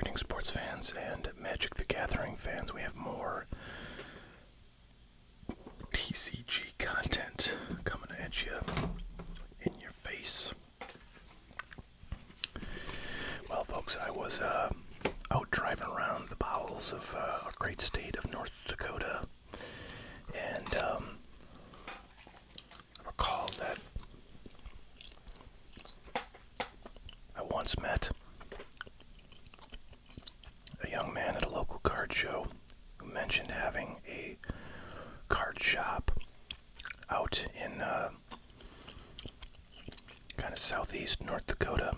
Greetings, sports fans and Magic the Gathering fans. We have more TCG content coming at you in your face. Well, folks, I was out driving around the bowels of our great state of North Dakota, and I recalled that I once met a young man at a local card show who mentioned having a card shop out in kind of southeast North Dakota.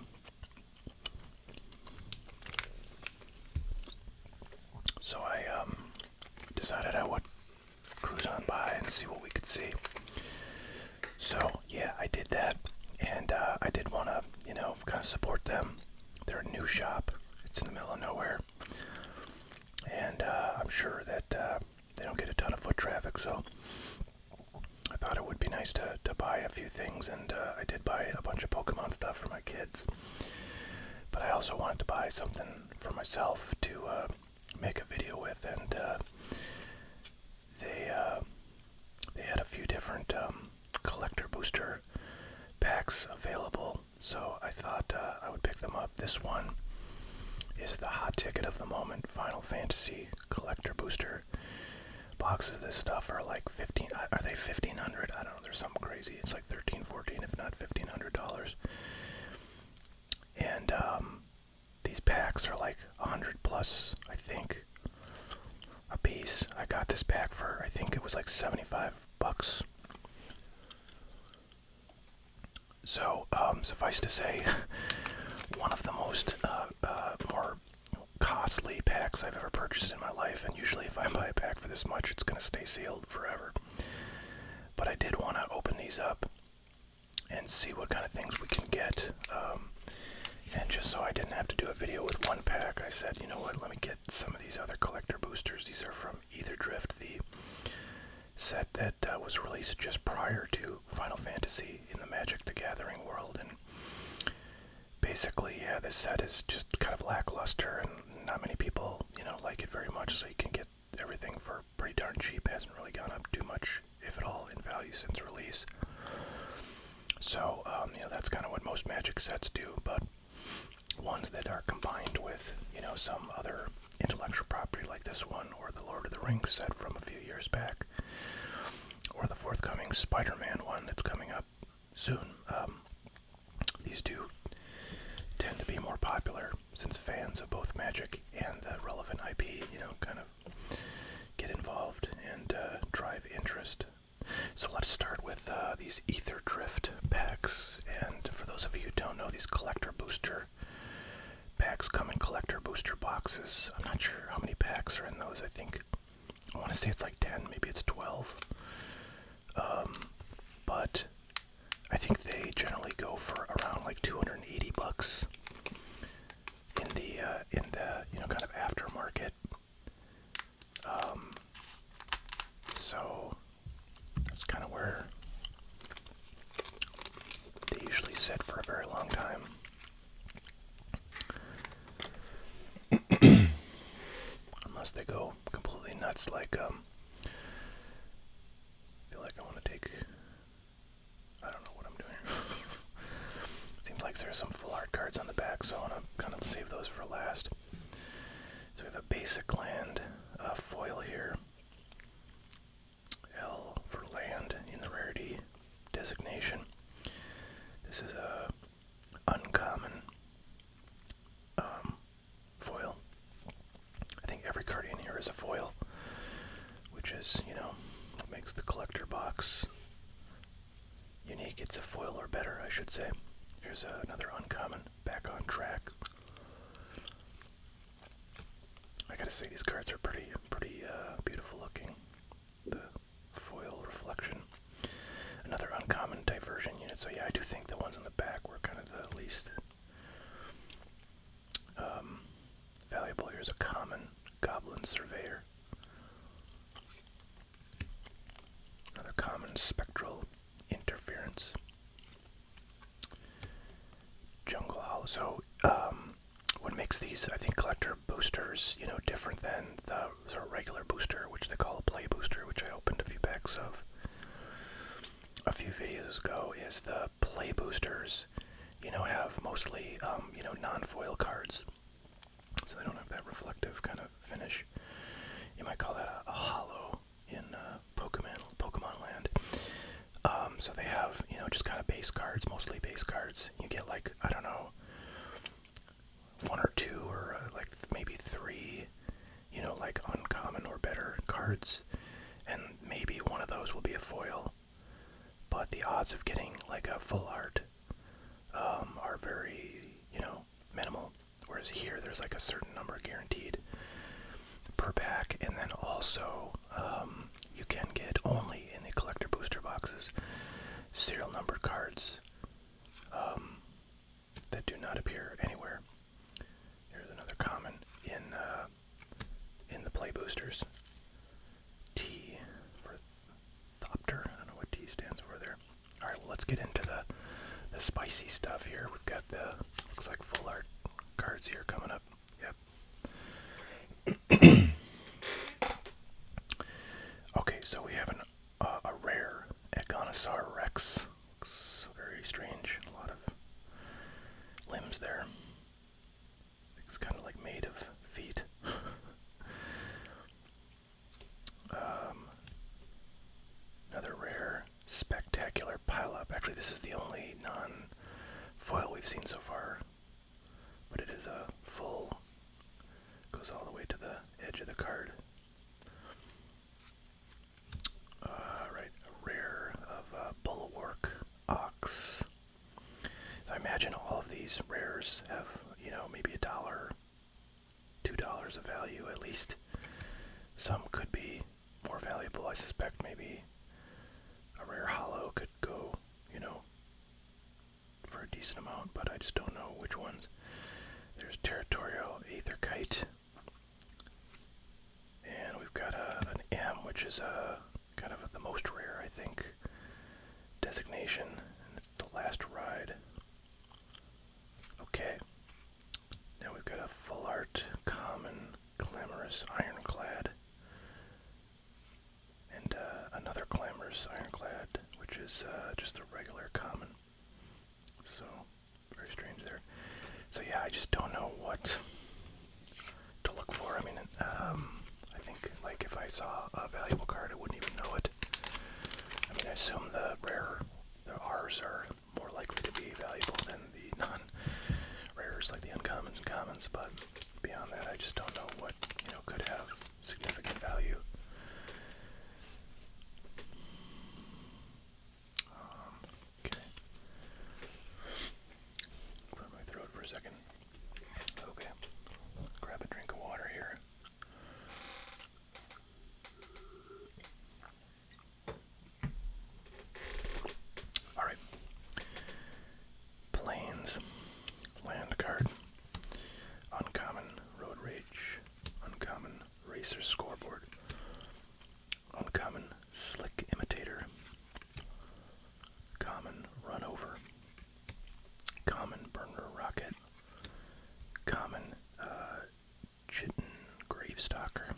So I decided I would cruise on by and see what we could see. So yeah, I did that, and I did want to, kind of support them. They're a new shop. It's in the middle of nowhere, and I'm sure that they don't get a ton of foot traffic, so I thought it would be nice to buy a few things, and I did buy a bunch of Pokemon stuff for my kids. But I also wanted to buy something for myself to make a video with, and they had a few different collector booster packs available, so I thought I would pick them up. This one is the hot ticket of the moment, Final Fantasy collector booster. Boxes of this stuff are like are they $1,500? I don't know, there's something crazy. It's like $13, $14, if not $1,500. And these packs are like 100 plus, I think, a piece. I got this pack for, I think it was like $75. So, suffice to say, one of the most more costly packs I've ever purchased in my life, and usually if I buy a pack for this much, it's going to stay sealed forever. But I did want to open these up and see what kind of things we can get. And just so I didn't have to do a video with one pack, I said, you know what, let me get some of these other collector boosters. These are from Aetherdrift, the set that was released just prior to Final Fantasy in the Magic the Gathering world. And basically, yeah, this set is just kind of lackluster, and not many people, like it very much, so you can get everything for pretty darn cheap. Hasn't really gone up too much, if at all, in value since release. So, that's kind of what most Magic sets do, but ones that are combined with, some other intellectual property like this one, or the Lord of the Rings set from a few years back, or the forthcoming Spider-Man one that's coming up soon. These do tend to be more popular since fans of both Magic and the relevant IP, kind of get involved and drive interest. So let's start with these Aetherdrift packs. And for those of you who don't know, these collector booster packs come in collector booster boxes. I'm not sure how many packs are in those. I want to say it's like 10, maybe it's 12. But I think they generally go for around like $280 in the kind of aftermarket. So that's kind of where they usually sit for a very long time. Unless they go completely nuts, like I feel like I want to take, I don't know what I'm doing. Seems like there's some full art cards on the back, so I want to kind of save those for last. So we have a basic land foil here. L for land in the rarity designation. This is a uncommon foil. I think every card in here is a foil, which is, what makes the collector box unique. It's a foil or better, I should say. Here's another uncommon, back on track. I gotta say, these cards are pretty beautiful looking. The foil reflection. Another uncommon diversion unit. So yeah, I do think the ones on the back were kind of the least valuable. Here's a common Goblin Surveyor. Another common Spectral Interference. Jungle Hollow. So what makes these, I think, collector boosters, different than the sort of regular booster, which they call a play booster, which I opened a few packs of a few videos ago, is the play boosters, have mostly, non-foil cards. So they don't have that reflective kind of finish. You might call that a holo in Pokemon land. So they have, just kind of base cards, mostly base cards. You get like, I don't know, one or two or like maybe three, like uncommon or better cards. And maybe one of those will be a foil. But the odds of getting like a full art are very, minimal. Whereas here, there's like a certain number guaranteed per pack. And then also, you can get only in the collector booster boxes serial numbered cards that do not appear anywhere. Here's another common in the play boosters. T for Thopter. I don't know what T stands for there. All right, well, let's get into the spicy stuff here. We've got the, looks like full art cards here coming up. Yep. Okay, so we have a rare Agonosaur Rex. Looks very strange. A lot of limbs there. It's kind of like made of feet. Another rare spectacular pileup. Actually, this is the only non-foil we've seen so far, but it is a full, goes all the way to the edge of the card. Right, a rare of Bulwark Ox. So I imagine all of these rares have, maybe $1, $2 of value at least. Some could be more valuable. I suspect maybe a rare holo could go, for a decent amount, but I just don't know which ones. There's Territorial Aetherkite. And we've got an M, which is kind of the most rare, I think, designation. And it's the last ride. Okay. Now we've got a full art common glamorous ironclad. And another glamorous ironclad, which is just a regular common. So, very strange there. So yeah, I just don't know what to look for. I mean, I think, like, if I saw a valuable card, I wouldn't even know it. I mean, I assume the R's are more likely to be valuable than the non-rares, like the uncommons and commons, but beyond that, I just don't know what, could have significant value. Okay. Clear my throat for a second. Okay. Grab a drink of water here. Alright. Plains. Land card. Uncommon Road Rage. Uncommon Racer Scoreboard. Uncommon Slick Imitator. Common Run Over. Common Burner Rocket. Common Chitin Gravestalker.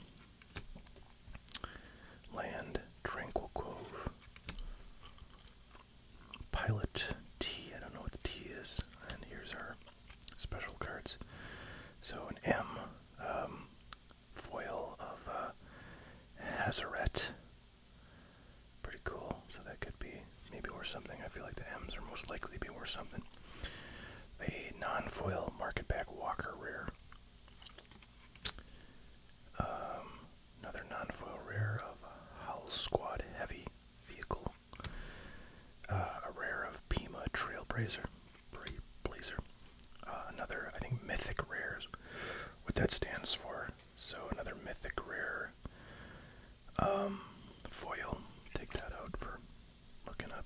Land Tranquil Cove. Pilot T. I don't know what the T is. And here's our special cards. So an M, foil of Hazaret. Pretty cool. So that could be maybe worth something. I feel like the M's are most likely to be worth something. A non-foil market back Walker rare. Another non-foil rare of Howl Squad Heavy Vehicle. A rare of Pima Trailblazer. Another, I think, mythic rares, what that stands for. So another mythic rare foil. Take that out for looking up.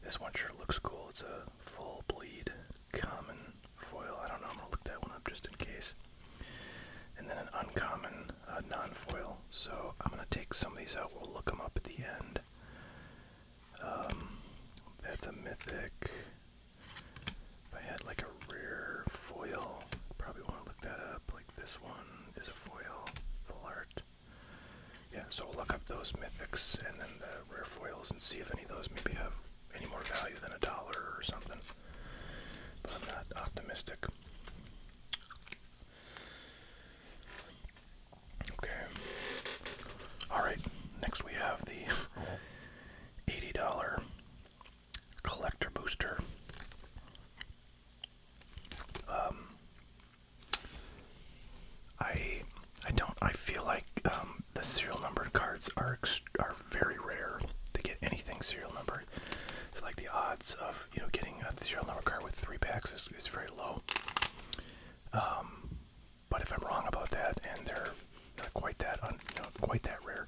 This one sure looks cool. It's a full bleed common foil. I don't know. I'm going to look that one up just in case. And then an uncommon non-foil. So I'm going to take some of these out. We'll look them up at the end. That's a mythic. If I had like a rare foil, probably this one is a foil, full art. Yeah, so we'll look up those mythics and then the rare foils and see if any of those maybe have any more value than $1 or something. But I'm not optimistic. Okay. Alright, next we have the $80 collector booster. I feel like the serial numbered cards are very rare to get anything serial numbered. So like the odds of getting a serial number card with 3 packs is very low. But if I'm wrong about that and they're not quite that rare,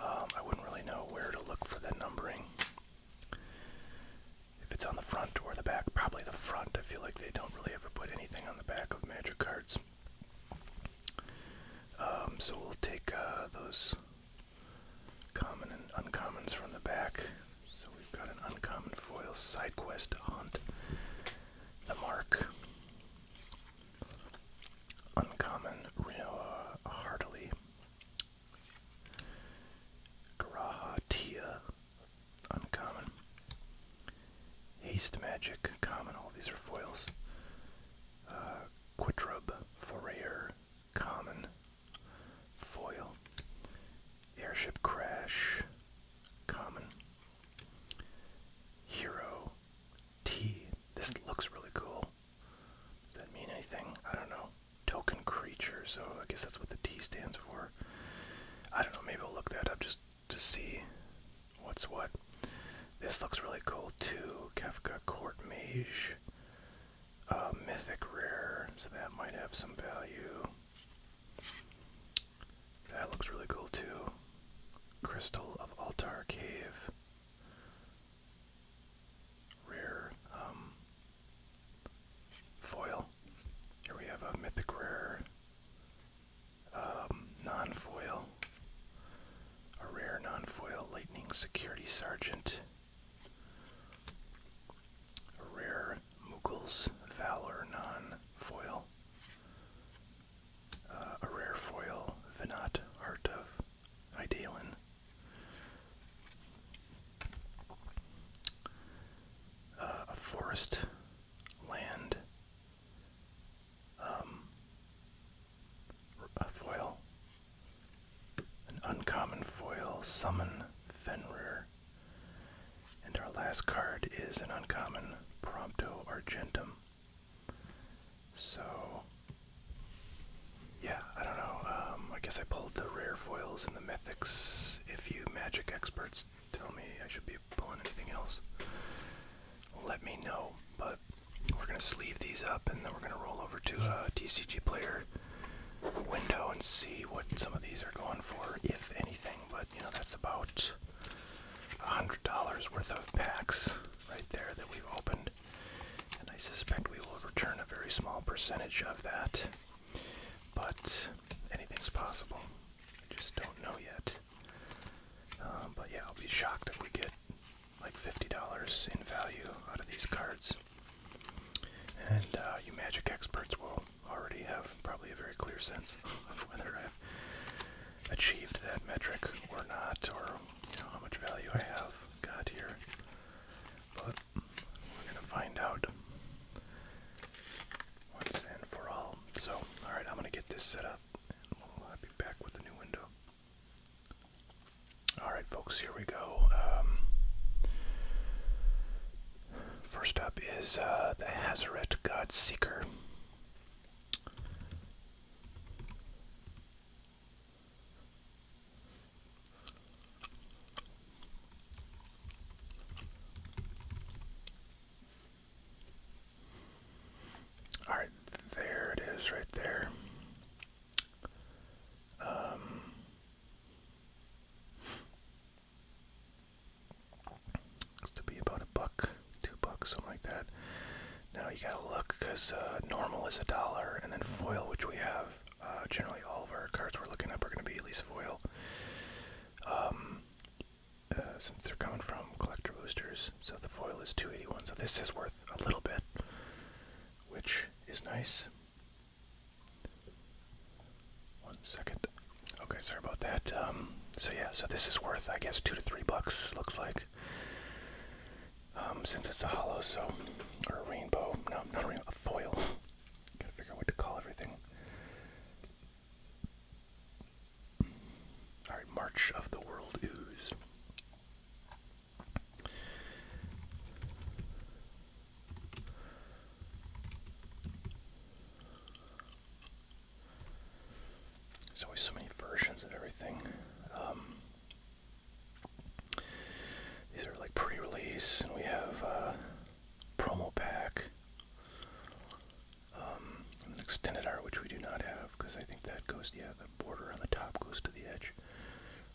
I wouldn't really know where to look for the numbering. If it's on the front or the back, probably the front. I feel like they don't really ever put anything on the back of Magic cards. So we'll take those common and uncommons from the back. So we've got an uncommon foil, side quest to hunt the mark. Uncommon, Heartily. Graha Tia, uncommon. Haste Magic, common. All these are foils. Quitrub, Forayer, common. Foil. Airship Crash, common. Hero T. This looks really cool. Does that mean anything? I don't know. Token creature, so I guess that's what the T stands for. I don't know, maybe I'll look that up just to see what's what. This looks really cool too. Kefka Court Mage. Mythic Rare, so that might have some value. That looks really cool too. Crystal of Altar Cave. Rare foil. Here we have a Mythic Rare non-foil. A rare non-foil Lightning Security Sergeant. A rare Mughals Valor non-foil. A rare foil Vinat Heart of Idalin. A forest land a foil. An uncommon foil Summon Fenrir. And our last card is an uncommon Prompto Argentum. So yeah, I don't know. I guess I pulled the rare foils and the mythics. If you Magic experts tell me I should be pulling anything else, let me know. But we're going to sleeve these up and then we're going to roll over to a TCG Player window and see what some of these are going for, if anything. But that's about $100 worth of packs right there that we've opened. And I suspect we will return a very small percentage of that. But anything's possible. I just don't know yet. But yeah, I'll be shocked if we get like $50 in value out of these cards. And you Magic experts will already have probably a very clear sense of whether I've achieved that metric or not, or how much value I have got here. But we're going to find out once and for all. So, alright, I'm going to get this set up, and we'll be back with the new window. Alright, folks, here we go. First up is the Hazaret Godseeker. Alright, there it is right there. Looks to be about $1, $2, something like that. Now you gotta look, because normal is $1, and then foil, which we have. Generally all of our cards we're looking up are going to be at least foil. Since they're coming from collector boosters. So the foil is $2.81, so this is worth a little bit, which is nice. second. Okay, sorry about that. So yeah, so this is worth, I guess, $2 to $3, looks like. Since it's a hollow, so, or a rainbow. No, not a rainbow, a foil. Gotta figure out what to call everything. Alright, March of the World Ooze. There's always so many versions of everything. These are like pre-release, and we have promo pack, and an extended art, which we do not have, because I think that goes, yeah, the border on the top goes to the edge,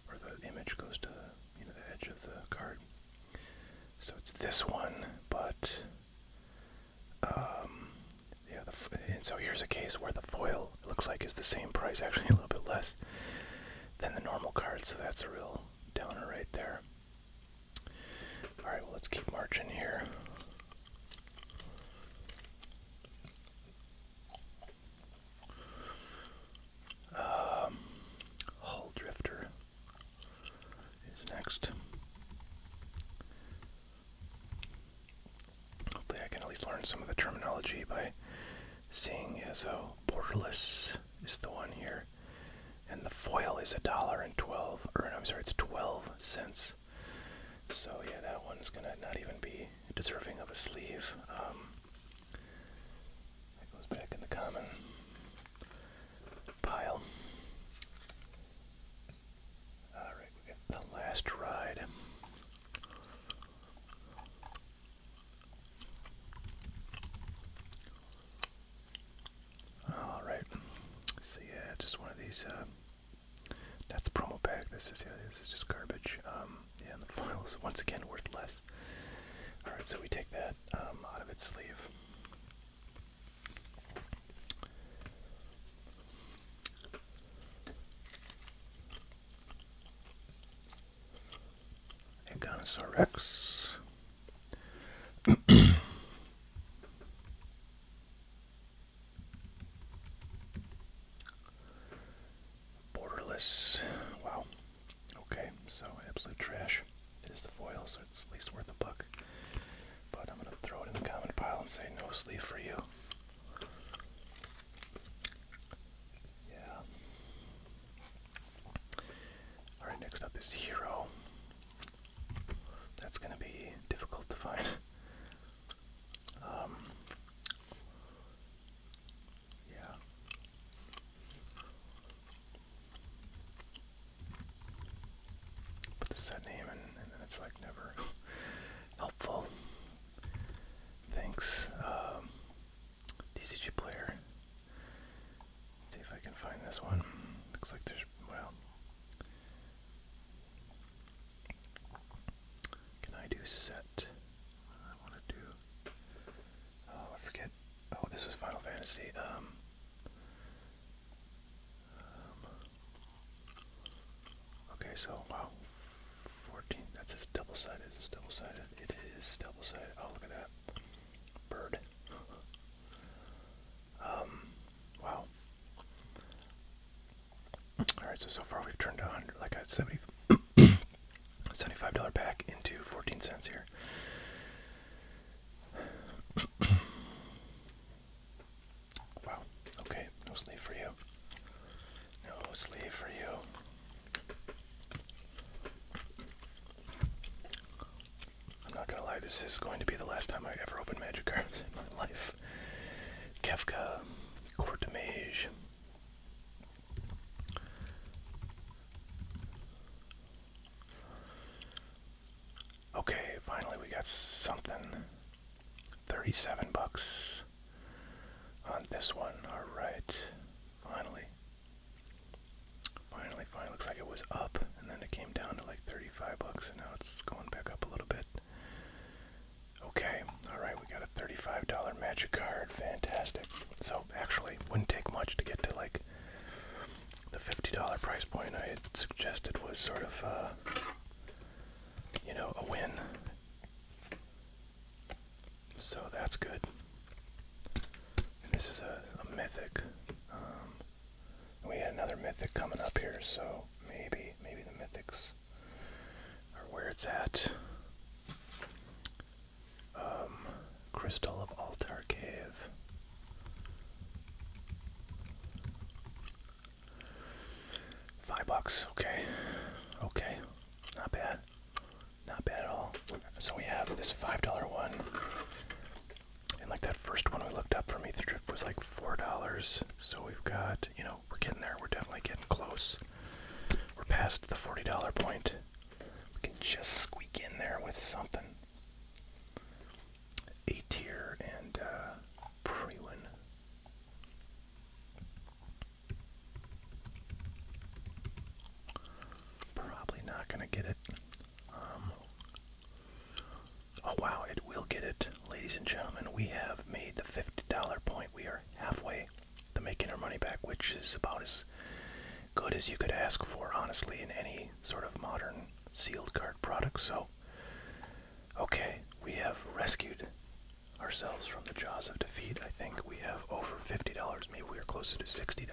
or the image goes to the, the edge of the card. So it's this one, but yeah, and so here's a case where the foil, it looks like, is the same price, actually a little bit less than the normal card, so that's a real downer right there. Alright, well, let's keep marching here. Hull Drifter is next. Hopefully I can at least learn some of the terminology by seeing. So borderless is the one here, and the foil is $1.12, or I'm sorry, it's 12 cents. So yeah, that one's gonna not even be deserving of a sleeve. That goes back in the common pile. Alright, we got the last ride. Alright, so yeah, just one of these, that's the promo pack. This is just garbage. Yeah, and the foil is once again worth less. Alright, so we take that out of its sleeve. Aganosaur Rex. Borderless. Wow. Okay, so absolute trash. It is the foil, so it's at least worth $1. But I'm gonna throw it in the common pile and say no sleeve for you. Yeah. Alright, next up is Hero. That's gonna be difficult to find. Yeah. Put the set name in, and then it's like never helpful. Thanks. TCG player. Let's see if I can find this one. Looks like there's, well, can I do set? I want to do, oh, I forget. Oh, this was Final Fantasy. Okay, so, wow, 14, that's just double-sided. It's double-sided. It is double-sided. Oh, look at that. Bird. Wow. Alright, so far we've turned 100, like a $75 pack into 14 cents here. Wow. Okay, no sleeve for you. No sleeve for you. I'm not gonna lie, this is going to be the last time I ever open Magic cards in my life. Kefka, Court de Mage. Okay, finally we got something. $37 on this one. Alright. Finally. Finally. Looks like it was up, and then it came down to like $35, and now it's going back up a little bit. Okay. Alright, we got a $35 Magic card. Fantastic. So, actually, wouldn't take much to get to like the $50 price point I had suggested was sort of, a win. So that's good. And this is a mythic. We had another mythic coming up here, so maybe the mythics are where it's at. Crystal of Altar Cave. $5, okay. Okay, not bad. Not bad at all. So we have this $5 one. And like that first one we looked up from Aetherdrift was like $4. So we've got, you know, we're getting there. We're definitely getting close. We're past the $40 point. We can just squeak in there with something. A tier and pre-win. Probably not gonna get it. Oh wow, it will get it. Ladies and gentlemen, we have made the $50 point. We are halfway to making our money back, which is about as good as you could ask for, honestly, in any sort of modern sealed card product. So, okay, we have rescued ourselves from the jaws of defeat. I think we have over $50. Maybe we are closer to $60.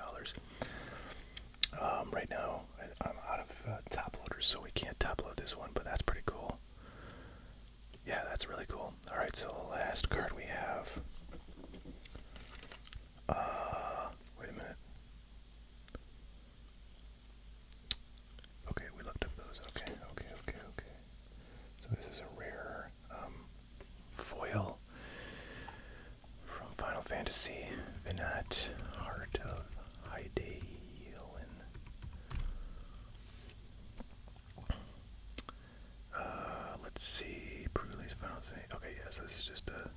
Right now, I'm out of top loaders, so we can't top load this one, but that's pretty cool. Yeah, that's really cool. Alright, so the last card we have. Wait a minute. Okay, we looked up those. Okay. So this is a rare foil from Final Fantasy, Vinat, Heart of Hydaelyn. Let's see, pre-release Final Fantasy. Okay, yeah, so this is just a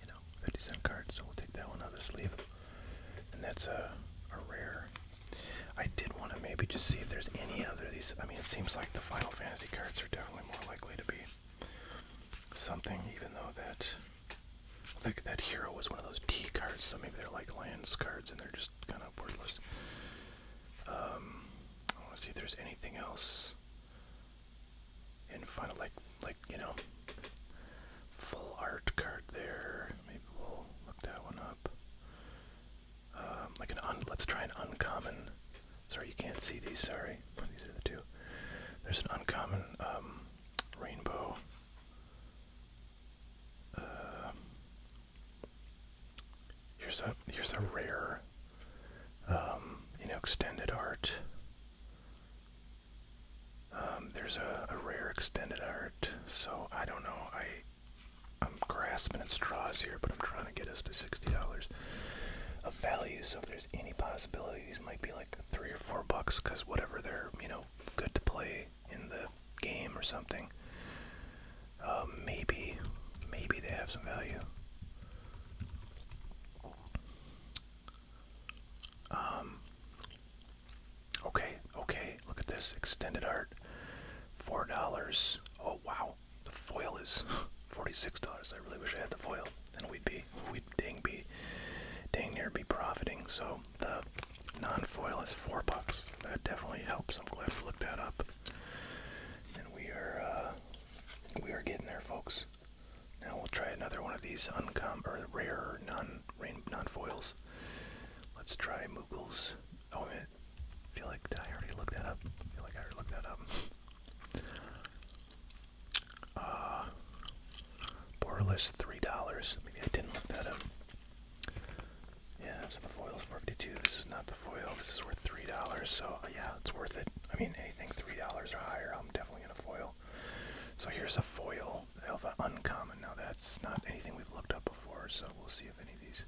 you know, 50-cent card, so we'll take that one out of the sleeve. And that's a rare. I did want to maybe just see if there's any other of these. I mean, it seems like the Final Fantasy cards are definitely more likely to be something, even though that, like, that hero was one of those T cards, so maybe they're like lands cards and they're just kind of worthless. I want to see if there's anything else in Final, like you know, full art card there. Maybe we'll look that one up. Like let's try an uncommon. Sorry, you can't see these. Sorry, these are the two. There's an uncommon rainbow. Here's a rare, you know, extended art. There's a rare extended art. So I don't know. I'm grasping at straws here, but I'm trying to get us to $60 of value. So if there's any possibility, these might be like $3 or $4, because whatever they're, you know, good to play in the game or something. Maybe they have some value. Okay, look at this extended art, $4. Oh wow, the foil is $46. I really wish I had the foil, and we'd dang near be profiting. So the non-foil is $4. That definitely helps. I'm glad we looked that up, and we are getting there, folks. Now we'll try another one of these rare non-foils. Let's try Moogles. Oh, man. I feel like, did I already look that up? I feel like I already looked that up. Borderless, $3. Maybe I didn't look that up. Yeah, so the foil's $42. This is not the foil. This is worth $3. So, yeah, it's worth it. I mean, anything $3 or higher, I'm definitely going to foil. So here's a foil of an uncommon. Now, that's not anything we've looked up before, so we'll see if any of these,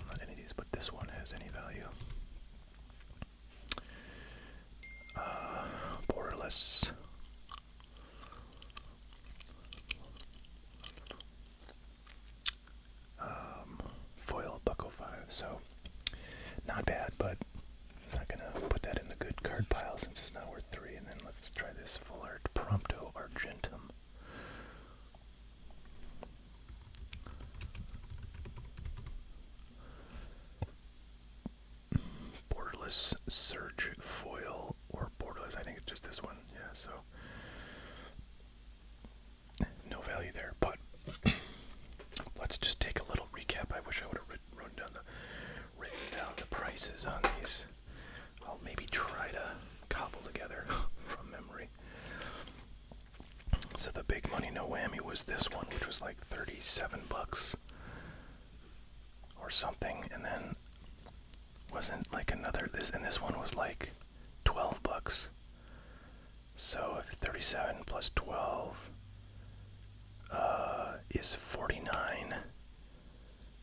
not any of these, but this one has any value. Borderless. Foil Bucko 5, so not bad, but I'm not gonna put that in the good card pile since it's not worth 3. And then let's try this full art Prompto Argentum. Borderless Surge Foil, or Borderless, I think it's just this one, yeah, so whammy was this one, which was like 37 bucks or something, and then wasn't like another this, and this one was like 12 bucks. So if 37 plus 12 is 49,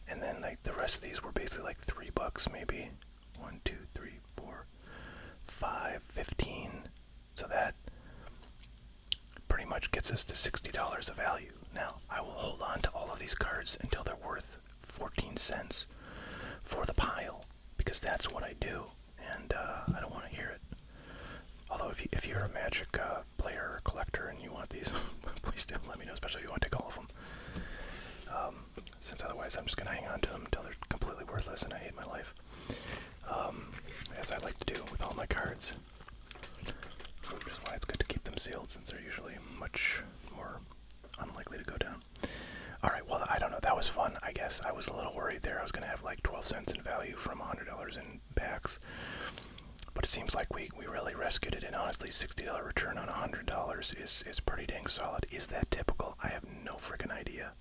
and then like the rest of these were basically like $3 maybe. 1, 2, 3, 4, 5, 15. So that pretty much gets us to $60 of value. Now, I will hold on to all of these cards until they're worth 14 cents for the pile, because that's what I do, and I don't want to hear it. Although if you're a Magic player or collector and you want these, please do let me know, especially if you want to take all of them. Since otherwise I'm just going to hang on to them until they're completely worthless and I hate my life. As I like to do with all my cards. Which is why it's good to keep them sealed, since they're usually much more unlikely to go down. Alright, well, I don't know. That was fun, I guess. I was a little worried there. I was going to have like 12 cents in value from $100 in packs. But it seems like we really rescued it, and honestly, $60 return on $100 is pretty dang solid. Is that typical? I have no freaking idea.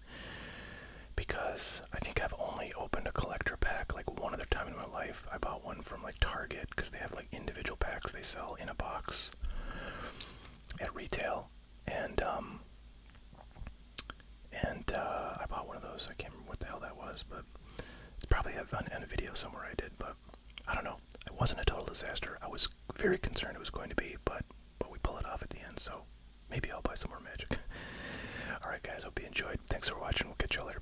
Because I think I've only opened a collector pack like one other time in my life. I bought one from like Target, because they have like individual packs they sell in a box at retail. And I bought one of those. I can't remember what the hell that was, but it's probably on a video somewhere I did, but I don't know. It wasn't a total disaster. I was very concerned it was going to be, but we pull it off at the end, so maybe I'll buy some more Magic. Alright guys, hope you enjoyed. Thanks for watching. We'll catch y'all later.